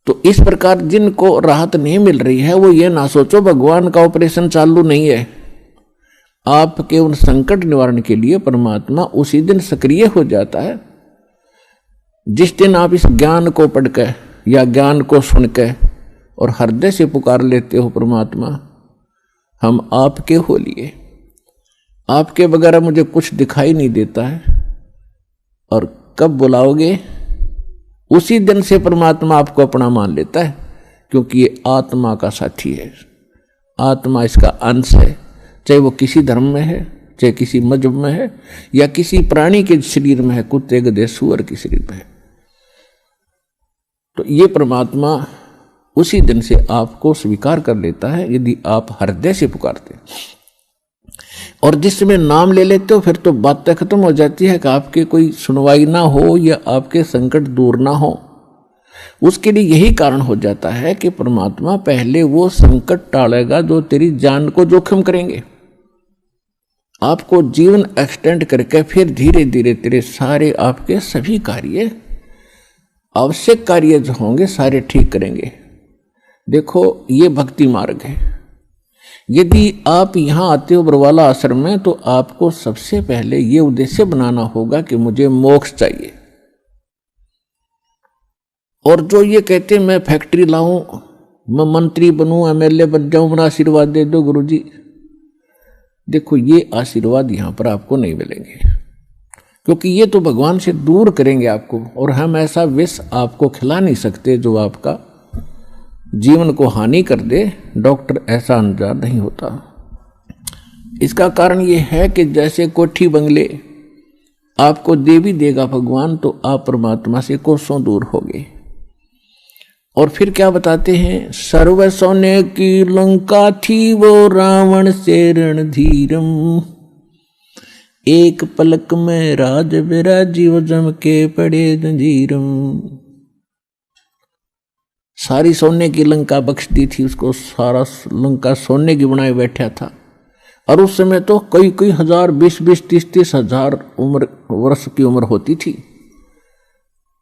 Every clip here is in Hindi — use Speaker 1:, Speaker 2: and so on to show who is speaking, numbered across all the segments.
Speaker 1: तो इस प्रकार जिनको राहत नहीं मिल रही है वो ये ना सोचो भगवान का ऑपरेशन चालू नहीं है। आपके उन संकट निवारण के लिए परमात्मा उसी दिन सक्रिय हो जाता है जिस दिन आप इस ज्ञान को पढ़कर या ज्ञान को सुनकर और हृदय से पुकार लेते हो, परमात्मा हम आपके हो लिए, आपके बगैर मुझे कुछ दिखाई नहीं देता है। और कब बुलाओगे उसी दिन से परमात्मा आपको अपना मान लेता है, क्योंकि ये आत्मा का साथी है, आत्मा इसका अंश है, चाहे वो किसी धर्म में है, चाहे किसी मजहब में है, या किसी प्राणी के शरीर में है, कुत्ते गधे सूअर के शरीर में है। तो ये परमात्मा उसी दिन से आपको स्वीकार कर लेता है यदि आप हृदय से पुकारते हैं। और जिस समय नाम ले लेते हो फिर तो बातें खत्म हो जाती है कि आपके कोई सुनवाई ना हो या आपके संकट दूर ना हो। उसके लिए यही कारण हो जाता है कि परमात्मा पहले वो संकट टालेगा जो तेरी जान को जोखिम करेंगे, आपको जीवन एक्सटेंड करके फिर धीरे धीरे तेरे सारे आपके सभी कार्य, आवश्यक कार्य जो होंगे सारे ठीक करेंगे। देखो ये भक्ति मार्ग है। यदि आप यहाँ आते हो बरवाला आश्रम में तो आपको सबसे पहले ये उद्देश्य बनाना होगा कि मुझे मोक्ष चाहिए। और जो ये कहते मैं फैक्ट्री लाऊं, मैं मंत्री बनूं, एमएलए बन जाऊं, मेरा आशीर्वाद दे दो गुरुजी, देखो ये आशीर्वाद यहाँ पर आपको नहीं मिलेंगे, क्योंकि ये तो भगवान से दूर करेंगे आपको। और हम ऐसा विष आपको खिला नहीं सकते जो आपका जीवन को हानि कर दे। डॉक्टर ऐसा अनजान नहीं होता। इसका कारण ये है कि जैसे कोठी बंगले आपको दे भी देगा भगवान तो आप परमात्मा से कोसों दूर होगे। और फिर क्या बताते हैं, सर्व सोने की लंका थी वो रावण से रणधीरम, एक पलक में राज विराजी वो जम के पड़े जंजीरम। सारी सोने की लंका बख्श दी थी उसको, सारा लंका सोने की बनाए बैठा था। और उस समय तो कई हजार, 20 30 हजार उम्र वर्ष की उम्र होती थी।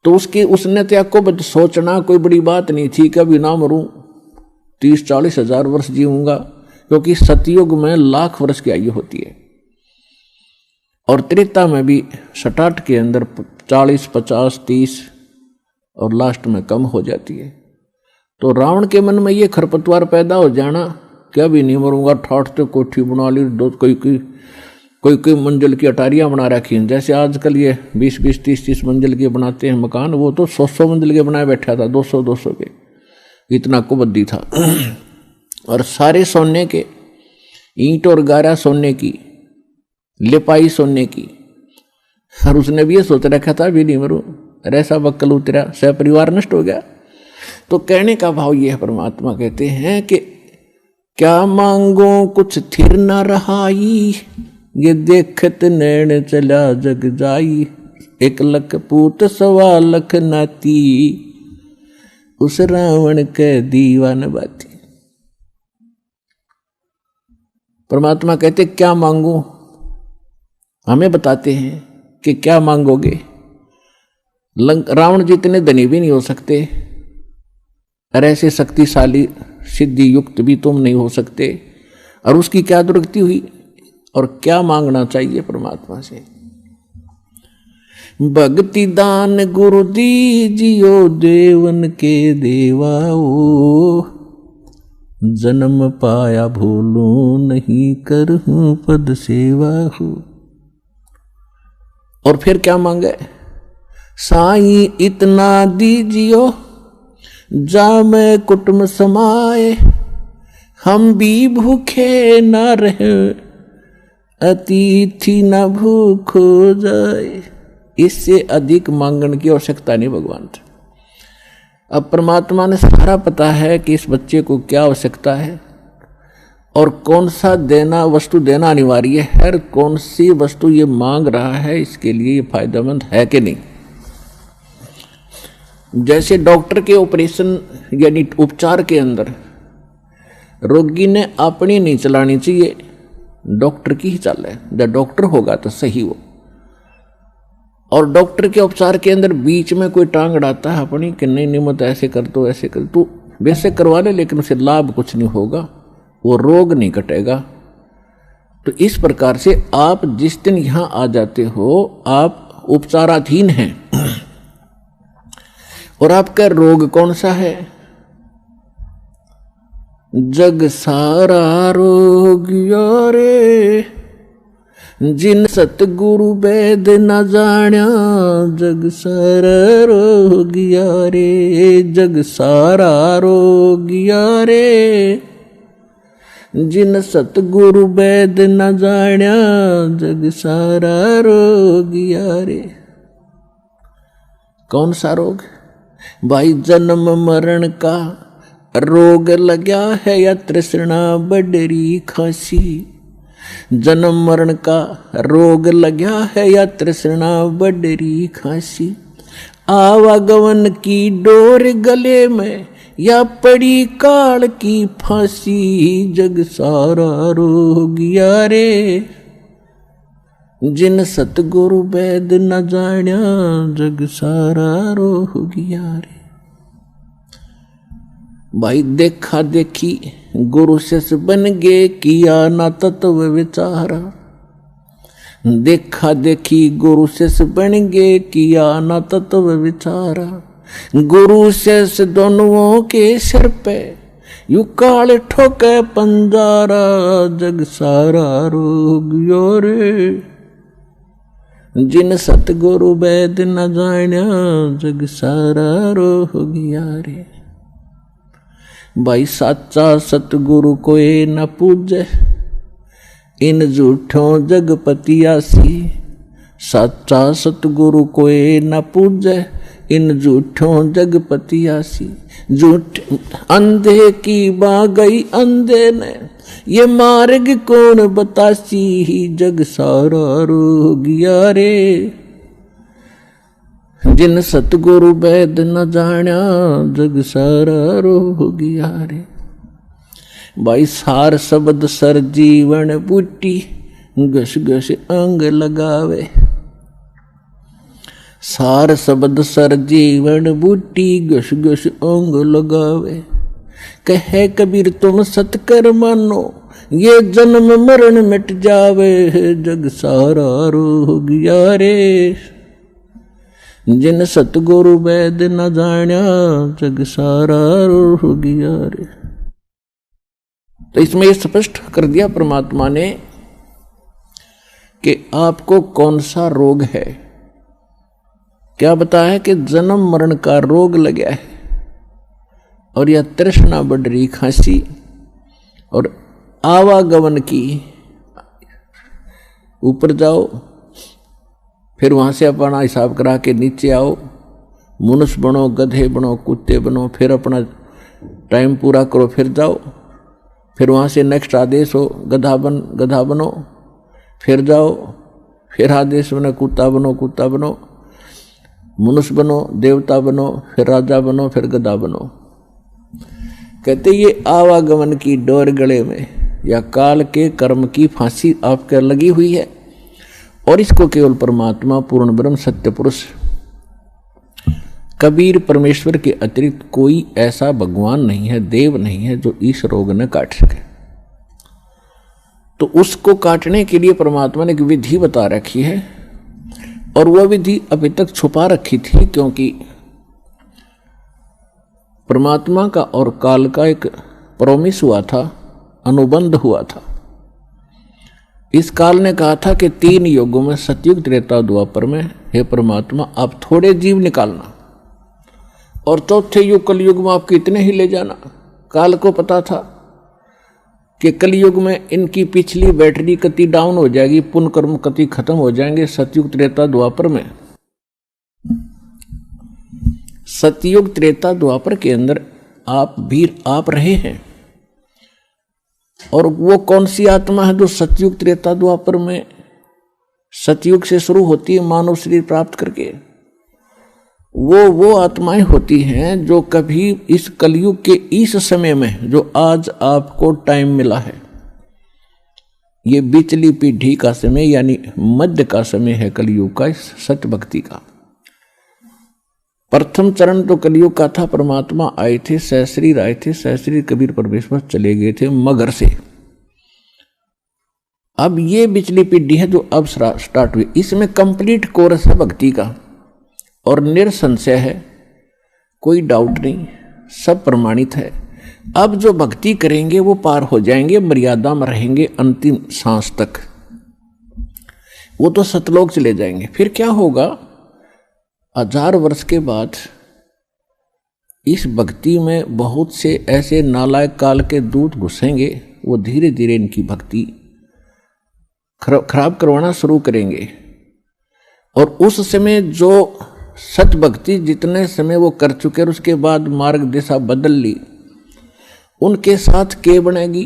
Speaker 1: तो उसने त्याग को सोचना कोई बड़ी बात नहीं थी, कभी ना मरूं, 30-40 हजार वर्ष जीऊंगा, क्योंकि सतयुग में 1,00,000 वर्ष की आयु होती है। और त्रेता में भी स्टार्ट के अंदर 40, 50, 30 और लास्ट में कम हो जाती है। तो रावण के मन में ये खरपतवार पैदा हो जाना, क्या भी नहीं मरूंगा, ठाठ तो कोठी बना ली, दो कोई मंजिल की अटारियां बना रखी हैं। जैसे आजकल ये 20-20, 30-30 मंजिल के बनाते हैं मकान, वो तो 100 मंजिल के बनाए बैठा था, 200 के, इतना कुबद्दी था। और सारे सोने के, ईंट और गारा सोने की, लिपाई सोने की। और उसने भी ये सोच रखा था भी नहीं मरूं, ऐसा बक्कल उतरा, सह परिवार नष्ट हो गया। तो कहने का भाव ये है, परमात्मा कहते हैं कि क्या मांगो कुछ थिर न रहाई, ये देखत नैन चला जग जाई, 1,00,000 पूत 1,00,000 नाती, उस रावण के दीवान बाती। परमात्मा कहते क्या मांगो, हमें बताते हैं कि क्या मांगोगे। रावण जितने धनी भी नहीं हो सकते, और ऐसे शक्तिशाली सिद्धि युक्त भी तुम नहीं हो सकते। और उसकी क्या दुर्गति हुई और क्या मांगना चाहिए परमात्मा से। भक्ति दान गुरु दीजियो देवन के देवाओ, जन्म पाया भूलू नहीं करहूं पद सेवा हो। और फिर क्या मांगे, साईं इतना दीजियो जा मैं कुटुंब समाए, हम भी भूखे न रहे अतिथि न भूख हो जाए। इससे अधिक मांगने की आवश्यकता नहीं भगवान से। अब परमात्मा ने सारा पता है कि इस बच्चे को क्या आवश्यकता है और कौन सा देना वस्तु देना अनिवार्य है, और कौन सी वस्तु ये मांग रहा है, इसके लिए ये फायदेमंद है कि नहीं। जैसे डॉक्टर के ऑपरेशन यानी उपचार के अंदर रोगी ने अपनी नहीं चलानी चाहिए, डॉक्टर की ही चाल है। जब डॉक्टर होगा तो सही वो। और डॉक्टर के उपचार के अंदर बीच में कोई टांग अड़ाता है अपनी कि नहीं नहीं मत ऐसे कर दो ऐसे कर दो, वैसे करवा ले, लेकिन उसे लाभ कुछ नहीं होगा, वो रोग नहीं कटेगा। तो इस प्रकार से आप जिस दिन यहां आ जाते हो आप उपचाराधीन हैं। और आपका रोग कौन सा है? जग सारा रोग यारे जिन सतगुरु वेद न जाण्या, जग सारा रोग यारे, जग सारा रोग यारे जिन सतगुरु वेद न जाण्या, जग सारा रोग यारे। कौन सा रोग? भाई जन्म मरण का रोग लग्या है या तृष्णा बडरी खांसी, जन्म मरण का रोग लग्या है या तृष्णा बडरी खांसी, आवागमन की डोर गले में या पड़ी काल की फांसी, जग सारा रोग यारे जिन सतगुरु वेद न जाण्या, जग सारा रोग यारे। भाई देखा देखी गुरु शिष्य बन गे, किया ना तत्व विचारा, देखा देखी गुरु शिष्य बन गे, किया ना तत्व विचारा, गुरु शिष्य दोनों के सिर पे यू काल ठोके पंजारा, जग सारा रोग यारे जिन सतगुरु वेद न जाण्या, जग सारा रोग यारे। भाई साचा सतगुरु कोई न पूजे, इन झूठों जगपतियासी, साचा सतगुरु कोई न पूजे, इन झूठों जगपतियासी, झूठ अंधे की बा गई अंधे ने, ये मार्ग कौन बतासी, जग सारा रोग यारे जिन सतगुरु वेद न जाण्या, जग सारा रोग यारे। भाई सार शब्द सर जीवन बूटी, घस घस अंग लगावे, सार शब्द सर जीवन बूटी, घस घस अंग लगावे, कहे कबीर तुम सतकर मानो, ये जन्म मरण मिट जावे, जग सारा रोग यारे जिन सतगुरु वेद न जाण्या, जग सारा रोग यारे। तो इसमें यह स्पष्ट कर दिया परमात्मा ने कि आपको कौन सा रोग है। क्या बताया कि जन्म मरण का रोग लगा है, और यह तृष्णा बढ़ रही खांसी, और आवागमन की, ऊपर जाओ फिर वहां से अपना हिसाब करा के नीचे आओ, मनुष्य बनो, गधे बनो, कुत्ते बनो, फिर अपना टाइम पूरा करो, फिर जाओ, फिर वहां से नेक्स्ट आदेश हो गधा बनो, फिर जाओ, फिर आदेश बनो कुत्ता बनो, मनुष्य बनो, देवता बनो, फिर राजा बनो, फिर गधा बनो। कहते ये आवागमन की डोर गले में या काल के कर्म की फांसी आपके लगी हुई है, और इसको केवल परमात्मा पूर्ण ब्रह्म सत्य पुरुष कबीर परमेश्वर के अतिरिक्त कोई ऐसा भगवान नहीं है, देव नहीं है जो इस रोग न काट सके। तो उसको काटने के लिए परमात्मा ने एक विधि बता रखी है, और वह विधि अभी तक छुपा रखी थी, क्योंकि परमात्मा का और काल का एक प्रॉमिस हुआ था, अनुबंध हुआ था। इस काल ने कहा था कि 3 युगों में, सतयुग त्रेता द्वापर में, हे परमात्मा आप थोड़े जीव निकालना, और चौथे युग कलयुग में आप कितने ही ले जाना। काल को पता था कि कलयुग में इनकी पिछली बैटरी कति डाउन हो जाएगी, पुण्य कर्म कति खत्म हो जाएंगे। सतयुग त्रेता द्वापर में, सतयुग त्रेता द्वापर के अंदर आप रहे हैं, और वो कौन सी आत्मा है जो सतयुग त्रेता द्वापर में, सतयुग से शुरू होती है मानव शरीर प्राप्त करके, वो आत्माएं होती हैं जो कभी इस कलयुग के इस समय में, जो आज आपको टाइम मिला है, ये बीचली पीढ़ी का समय यानी मध्य का समय है कलयुग का, इस सत्य भक्ति का। प्रथम चरण तो कलयुग का था, परमात्मा आए थे, सहस्री आए थे, सहस्री कबीर परमेश्वर चले गए थे मगर से। अब ये बिचली पीढ़ी है जो अब स्टार्ट हुई, इसमें कंप्लीट कोर्स है भक्ति का और निरसंशय है, कोई डाउट नहीं, सब प्रमाणित है। अब जो भक्ति करेंगे वो पार हो जाएंगे, मर्यादा में रहेंगे अंतिम सांस तक, वो तो सतलोक चले जाएंगे। फिर क्या होगा, 1000 वर्ष के बाद इस भक्ति में बहुत से ऐसे नालायक काल के दूत घुसेंगे, वो धीरे धीरे इनकी भक्ति खराब करवाना शुरू करेंगे। और उस समय जो सत भक्ति जितने समय वो कर चुके और उसके बाद मार्ग दिशा बदल ली, उनके साथ क्या बनेगी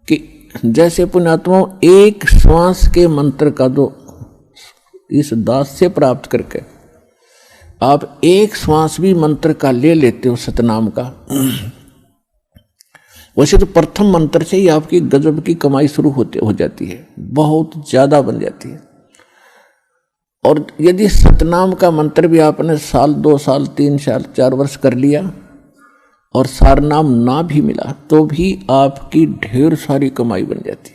Speaker 1: कि जैसे पुण्यात्माओं एक श्वास के मंत्र का जो इस दास से प्राप्त करके आप एक श्वास भी मंत्र का ले लेते हो सतनाम का, वैसे तो प्रथम मंत्र से ही आपकी गजब की कमाई शुरू हो जाती है, बहुत ज्यादा बन जाती है। और यदि सतनाम का मंत्र भी आपने साल 2 साल 3 साल 4 वर्ष कर लिया और सारनाम ना भी मिला तो भी आपकी ढेर सारी कमाई बन जाती।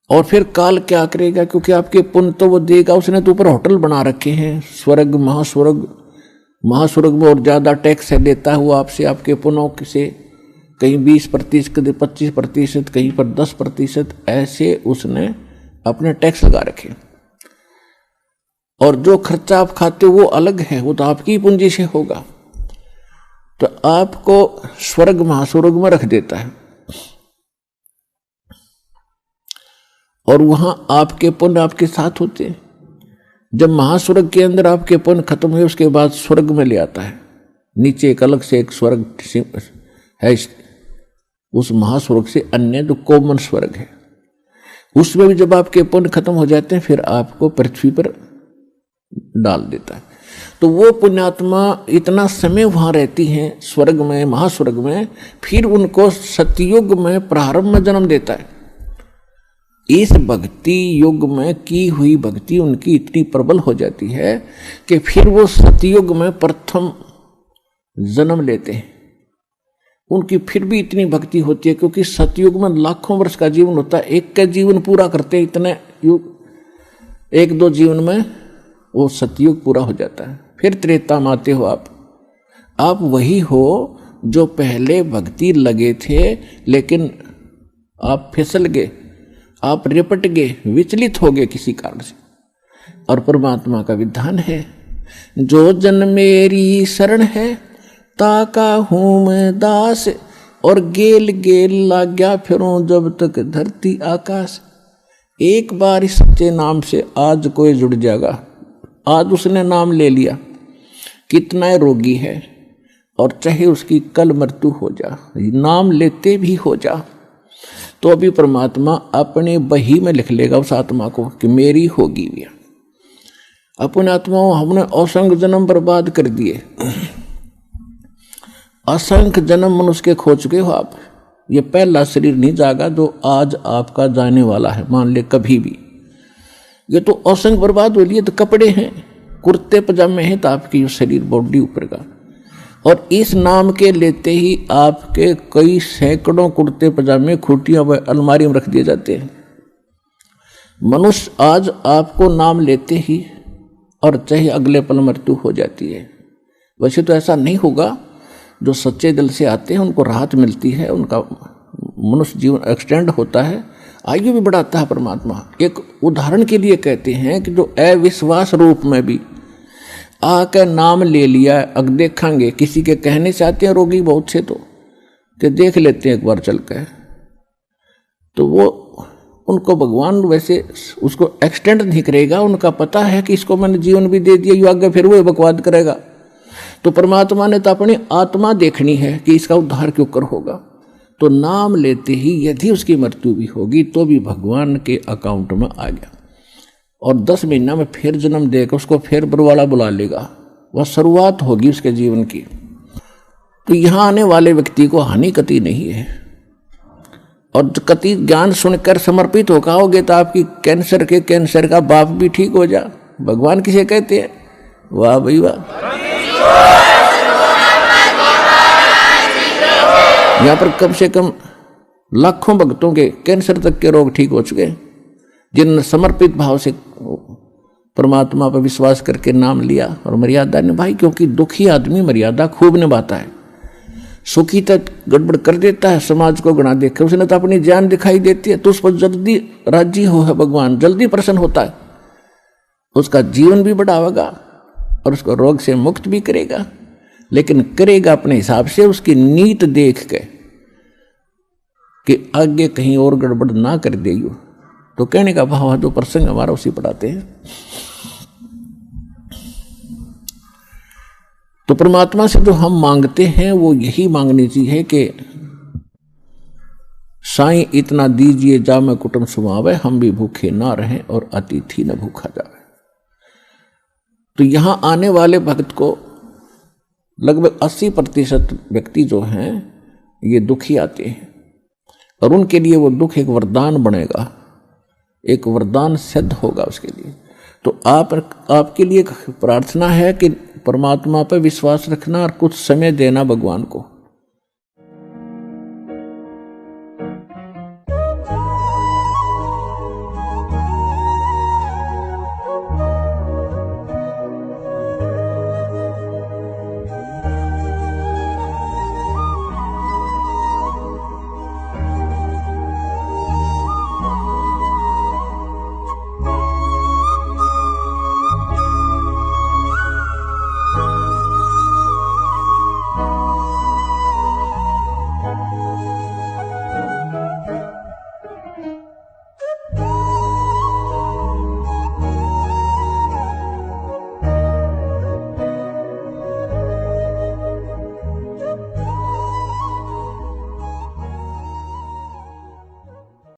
Speaker 1: और फिर काल क्या करेगा, क्योंकि आपके पुण्य तो वो देगा, उसने तो ऊपर होटल बना रखे हैं, स्वर्ग महास्वर्ग में, और ज्यादा टैक्स देता हुआ आपसे, आपके पुण्यों से, कहीं 20%, कहीं 25%, कहीं पर 10%, ऐसे उसने अपने टैक्स लगा रखे। और जो खर्चा आप खाते हो वो अलग है, वो तो आपकी पूंजी से होगा, तो आपको स्वर्ग महास्वर्ग में रख देता है। और वहां आपके पुण्य आपके साथ होते हैं। जब महास्वर्ग के अंदर आपके पुण्य खत्म हुए उसके बाद स्वर्ग में ले आता है, नीचे एक अलग से एक स्वर्ग है, उस महास्वर्ग से अन्य जो कॉमन स्वर्ग है, उसमें भी जब आपके पुण्य खत्म हो जाते हैं फिर आपको पृथ्वी पर डाल देता है। तो वो पुण्यात्मा इतना समय वहां रहती हैं स्वर्ग में, महास्वर्ग में, फिर उनको सतयुग में प्रारंभ में जन्म देता है। इस भक्ति युग में की हुई भक्ति उनकी इतनी प्रबल हो जाती है कि फिर वो सतयुग में प्रथम जन्म लेते हैं। उनकी फिर भी इतनी भक्ति होती है क्योंकि सतयुग में लाखों वर्ष का जीवन होता है, एक का जीवन पूरा करते हैं, इतने युग 1-2 जीवन में वो सतयुग पूरा हो जाता है। फिर त्रेता में आते हो आप वही हो जो पहले भक्ति लगे थे, लेकिन आप फिसल गए, आप रिपट गए, विचलित हो गए किसी कारण से। और परमात्मा का विधान है, जो जन मेरी शरण है ताका हूं मैं दास, और गेल गेल लाग्या फिरूं जब तक धरती आकाश। एक बार इस सच्चे नाम से आज कोई जुड़ जाएगा, आज उसने नाम ले लिया, कितना रोगी है और चाहे उसकी कल मृत्यु हो जा, नाम लेते भी हो जा, तो अभी परमात्मा अपने बही में लिख लेगा उस आत्मा को कि मेरी होगी भी। अपने आत्माओं हमने असंख्य जन्म बर्बाद कर दिए, असंख्य जन्म मनुष्य के खो चुके हो आप। ये पहला शरीर नहीं जागा जो आज आपका जाने वाला है, मान ले कभी भी। ये तो असंख्य बर्बाद हो लिए, तो कपड़े हैं, कुर्ते पजामे हैं, तो आपकी शरीर बॉडी ऊपर का। और इस नाम के लेते ही आपके कई सैकड़ों कुर्ते पजामे खूटियां व अलमारी में रख दिए जाते हैं। मनुष्य आज आपको नाम लेते ही और चाहे अगले पल मृत्यु हो जाती है। वैसे तो ऐसा नहीं होगा, जो सच्चे दिल से आते हैं उनको राहत मिलती है, उनका मनुष्य जीवन एक्सटेंड होता है, आयु भी बढ़ाता है परमात्मा। एक उदाहरण के लिए कहते हैं कि जो अविश्वास रूप में भी आकर नाम ले लिया, अब देखेंगे किसी के कहने से आते हैं रोगी बहुत से, तो कि देख लेते हैं एक बार चल कर, तो वो उनको भगवान वैसे उसको एक्सटेंड नहीं करेगा, उनका पता है कि इसको मैंने जीवन भी दे दिया, आगे फिर वो बकवाद करेगा। तो परमात्मा ने तो अपनी आत्मा देखनी है कि इसका उद्धार क्यों कर होगा, तो नाम लेते ही यदि उसकी मृत्यु भी होगी तो भी भगवान के अकाउंट में आ गया, और 10 महीना में फिर जन्म देकर उसको फिर बरवाला बुला लेगा, वह शुरुआत होगी उसके जीवन की। तो यहाँ आने वाले व्यक्ति को हानि कति नहीं है, और कति ज्ञान सुनकर समर्पित हो आओगे तो आपकी कैंसर का बाप भी ठीक हो जा। भगवान किसे कहते हैं? वाह भाई वाह। यहां पर कम से कम लाखों भक्तों के कैंसर तक के रोग ठीक हो चुके, जिन्होंने समर्पित भाव से परमात्मा पर विश्वास करके नाम लिया और मर्यादा निभाई। क्योंकि दुखी आदमी मर्यादा खूब निभाता है, सुखी तक गड़बड़ कर देता है, समाज को गणा देकर उसने तो अपनी जान दिखाई देती है, तो उस पर जल्दी राजी हो है भगवान, जल्दी प्रसन्न होता है, उसका जीवन भी बढ़ावेगा और उसको रोग से मुक्त भी करेगा। लेकिन करेगा अपने हिसाब से, उसकी नीत देख के कि आगे कहीं और गड़बड़ ना कर देगी। तो कहने का भाव है, तो प्रसंग हमारा उसी पढ़ाते हैं। तो परमात्मा से जो हम मांगते हैं वो यही मांगनी चाहिए कि साईं इतना दीजिए जा मैं कुटुंब सुमावे, हम भी भूखे ना रहें और अतिथि न भूखा जावे। तो यहां आने वाले भक्त को लगभग 80% व्यक्ति जो हैं ये दुखी आते हैं, और उनके लिए वो दुख एक वरदान बनेगा, एक वरदान सिद्ध होगा उसके लिए। तो आपके लिए प्रार्थना है कि परमात्मा पर विश्वास रखना और कुछ समय देना भगवान को।